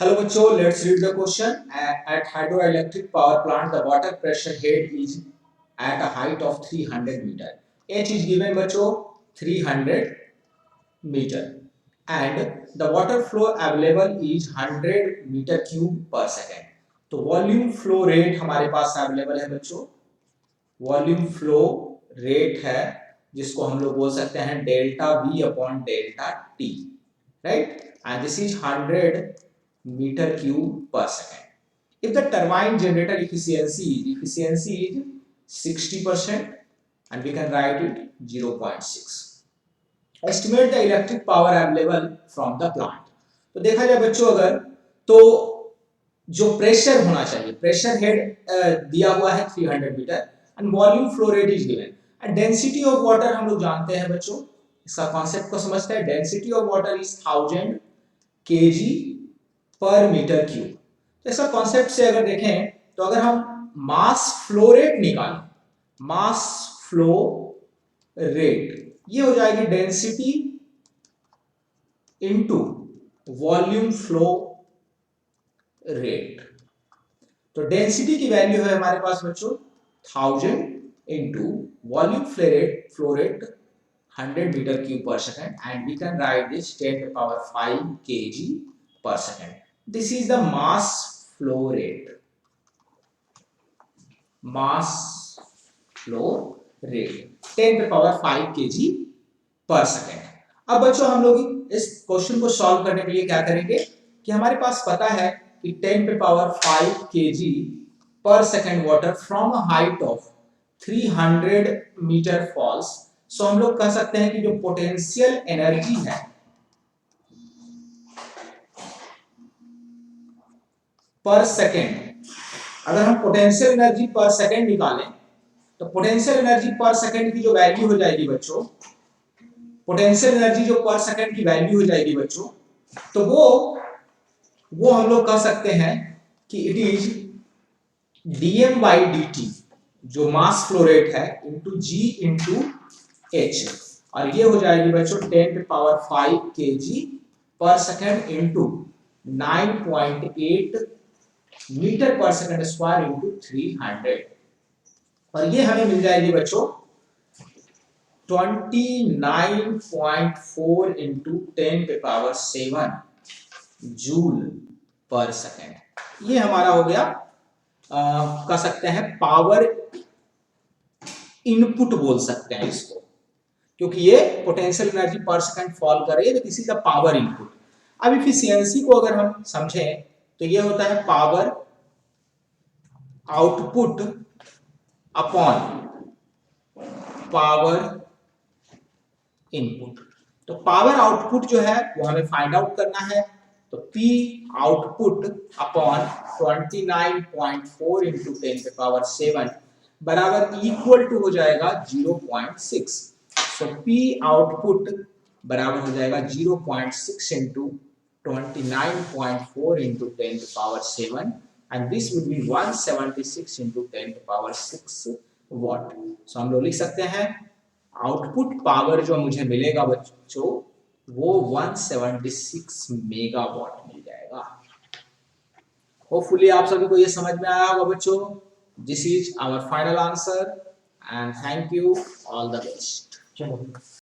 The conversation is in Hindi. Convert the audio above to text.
Hello बच्चों, let's read the question. At hydroelectric power plant, the water pressure head is at a height of 300 meter. H is given बच्चों 300 meter and the water flow available is 100 meter cube per second. तो वॉल्यूम फ्लो रेट हमारे पास अवेलेबल है बच्चों, वॉल्यूम फ्लो रेट है जिसको हम लोग बोल सकते हैं delta V upon delta T, right? And this is 100 meter cube per second. If the turbine generator efficiency is 60% and we can write it 0.6. Estimate the electric power available from the plant. तो देखा जाए बच्चों अगर तो जो प्रेशर होना चाहिए, प्रेशर हेड दिया हुआ है 300 metre and volume flow rate is given and density of water हम लोग जानते हैं बच्चों, इसका कॉन्सेप्ट को समझते हैं. Density of water is 1000 kg पर मीटर क्यूब. तो इसका कॉन्सेप्ट से अगर देखें तो अगर हम मास फ्लो रेट निकालें, मास फ्लो रेट ये हो जाएगी density into volume flow rate. तो डेंसिटी की वैल्यू है हमारे पास बच्चों 1000 into volume flow rate 100 meter cube per second and we can write this 10 to the power 5 kg per second. This is the mass flow rate. Mass flow rate 10 to the power 5 kg per second. अब बच्चों हम लोग इस क्वेश्चन को सॉल्व करने के लिए क्या करेंगे कि हमारे पास पता है कि 10 to the power 5 kg per second water from a height of 300 meter falls. सो हम लोग कह सकते हैं कि जो पोटेंशियल एनर्जी है पर सेकेंड, अगर हम पोटेंशियल एनर्जी पर सेकेंड निकालें तो पोटेंशियल एनर्जी पर सेकेंड की जो वैल्यू हो जाएगी बच्चों, पोटेंशियल एनर्जी जो पर सेकेंड की वैल्यू हो जाएगी बच्चों, तो वो हम लोग कह सकते हैं कि इट इज dm/dt जो मास फ्लो रेट है इनटू g इनटू h, और ये हो जाएगी बच्चों 10 to the power 5 kg पर सेकेंड इनटू 9.8 मीटर पर सेकेंड स्क्वायर इनटू 300, और ये हमें मिल जाएगी बच्चों 29.4 into 10 to the power 7 joule पर सेकेंड. ये हमारा हो गया कह सकते हैं पावर इनपुट बोल सकते हैं इसको, क्योंकि ये पोटेंशियल एनर्जी पर सेकंड फॉल कर रही है तो किसी का पावर इनपुट. अब इफिशियंसी को अगर हम समझें तो ये होता है power output upon power input. तो पावर आउटपुट जो है वो हमें फाइंड आउट करना है, तो P आउटपुट अपॉन 29.4 इंटू 10 के पावर 7 बराबर इक्वल टू हो जाएगा 0.6. सो P आउटपुट बराबर हो जाएगा 0.6 इंटू 29.4 इंटू 10 के power 7 and this would be 176 into 10 के पावर 6 वॉट. सो हम लोग लिख सकते हैं आउटपुट पावर जो मुझे मिलेगा बच्चों वो 176 मेगावाट मिल जाएगा. होपफुली आप सभी को ये समझ में आया होगा बच्चों. This is our final answer and thank you, all the best.